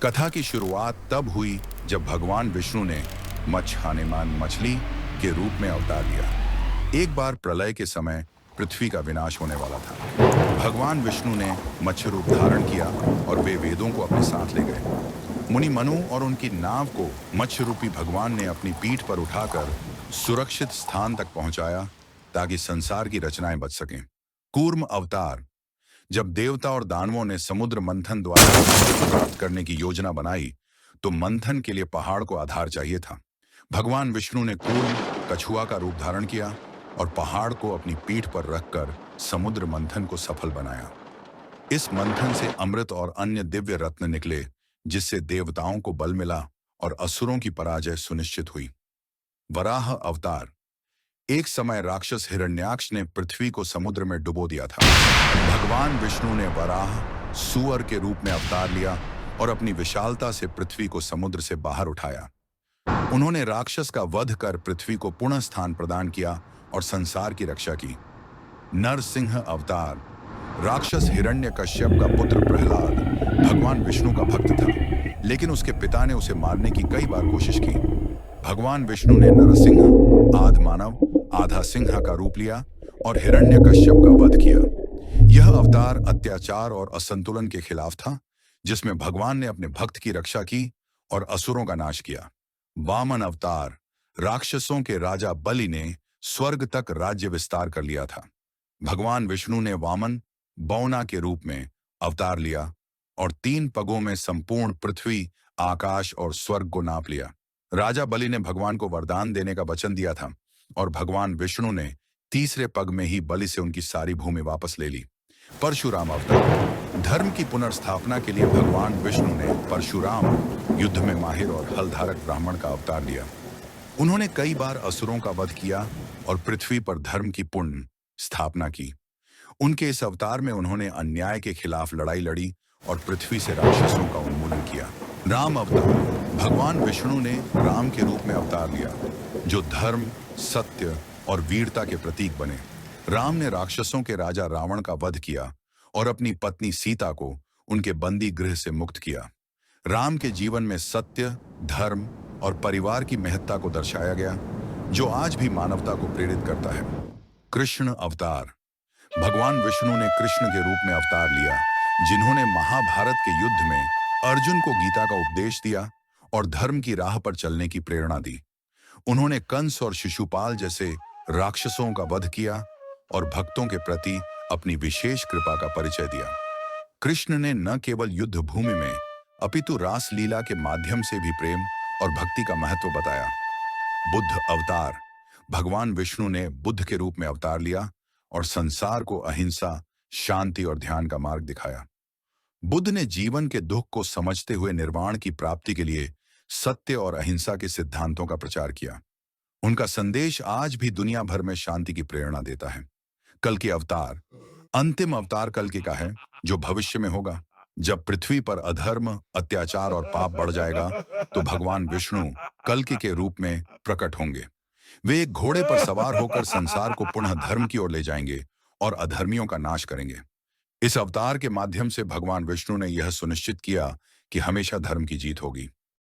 कथा की शुरुआत तब हुई जब भगवान विष्णु ने मच्छहानेमान मछली के रूप में अवतार लिया। एक बार प्रलय के समय पृथ्वी का विनाश होने वाला था। भगवान विष्णु ने मत्स्य रूप धारण किया और वे वेदों को अपने साथ ले गए। मुनि मनु और उनकी नाव को मत्स्य रूपी भगवान ने अपनी पीठ पर उठाकर सुरक्षित स्थान तक पहुंचाया ताकि संसार की रचनाएं बच सकें। कूर्म अवतार। जब देवता और दानवों ने समुद्र मंथन द्वारा अमृत प्राप्त करने की योजना बनाई तो मंथन के लिए पहाड़ को आधार चाहिए था। भगवान विष्णु ने कूर्म कछुआ का रूप धारण किया और पहाड़ को अपनी पीठ पर रखकर समुद्र मंथन को सफल बनाया। इस मंथन से अमृत और अन्य दिव्य रत्न निकले, जिससे देवताओं को बल मिला और असुरों की पराजय सुनिश्चित हुई। वराह अवतार। एक समय राक्षस हिरण्याक्ष ने पृथ्वी को समुद्र में डुबो दिया था। भगवान विष्णु ने वराह सूअर के रूप में अवतार लिया और अपनी विशालता से पृथ्वी को समुद्र से बाहर उठाया। उन्होंने राक्षस का वध कर पृथ्वी को पुनः स्थान प्रदान किया और संसार की रक्षा की। नरसिंह अवतार। राक्षस हिरण्यकश्यप का पुत्र प्रहलाद भगवान विष्णु का भक्त था, लेकिन उसके पिता ने उसे मारने की कई बार कोशिश की। भगवान विष्णु ने नरसिंह आध मानव आधा सिंह का रूप लिया और हिरण्यकश्यप का वध किया। यह अवतार अत्याचार और असंतुलन के खिलाफ था, जिसमें भगवान ने अपने भक्त की रक्षा की और असुरों का नाश किया। वामन अवतार। राक्षसों के राजा बलि ने स्वर्ग तक राज्य विस्तार कर लिया था। भगवान विष्णु ने वामन बौना के रूप में अवतार लिया और 3 पगों में संपूर्ण पृथ्वी, आकाश और स्वर्ग को नाप लिया। राजा बलि ने भगवान को वरदान देने का वचन दिया था और भगवान विष्णु ने तीसरे पग में ही बलि से उनकी सारी भूमि वापस ले ली। परशुराम अवतार। धर्म की पुनर्स्थापना के लिए भगवान विष्णु ने परशुराम युद्ध में माहिर और हलधारक ब्राह्मण का अवतार लिया। उन्होंने कई बार असुरों का वध किया और पृथ्वी पर धर्म की पुण्य स्थापना की। उनके इस अवतार में उन्होंने अन्याय के खिलाफ लड़ाई लड़ी और पृथ्वी से राक्षसों का उन्मूलन किया। राम अवतार। भगवान विष्णु ने राम के रूप में अवतार लिया, जो धर्म, सत्य और वीरता के प्रतीक बने। राम ने राक्षसों के राजा रावण का वध किया और अपनी पत्नी सीता को उनके बंदी गृह से मुक्त किया। राम के जीवन में सत्य, धर्म और परिवार की महत्ता को दर्शाया गया, जो आज भी मानवता को प्रेरित करता है। कृष्ण अवतार। भगवान विष्णु ने कृष्ण के रूप में अवतार लिया, जिन्होंने महाभारत के युद्ध में अर्जुन को गीता का उपदेश दिया और धर्म की राह पर चलने की प्रेरणा दी। उन्होंने कंस और शिशुपाल जैसे राक्षसों का वध किया और भक्तों के प्रति अपनी विशेष कृपा का परिचय दिया। कृष्ण ने न केवल युद्ध भूमि में अपितु रास लीला के माध्यम से भी प्रेम और भक्ति का महत्व बताया। बुद्ध अवतार। भगवान विष्णु ने बुद्ध के रूप में अवतार लिया और संसार को अहिंसा, शांति और ध्यान का मार्ग दिखाया। बुद्ध ने जीवन के दुख को समझते हुए निर्वाण की प्राप्ति के लिए सत्य और अहिंसा के सिद्धांतों का प्रचार किया। उनका संदेश आज भी दुनिया भर में शांति की प्रेरणा देता है। कल के अवतार। अंतिम अवतार कल के का है, जो भविष्य में होगा। जब पृथ्वी पर अधर्म, अत्याचार और पाप बढ़ जाएगा तो भगवान विष्णु कल्कि के रूप में प्रकट होंगे। वे एक घोड़े पर सवार होकर संसार को पुनः धर्म की ओर ले जाएंगे और अधर्मियों का नाश करेंगे। इस अवतार के माध्यम से भगवान विष्णु ने यह सुनिश्चित किया कि हमेशा धर्म की जीत होगी।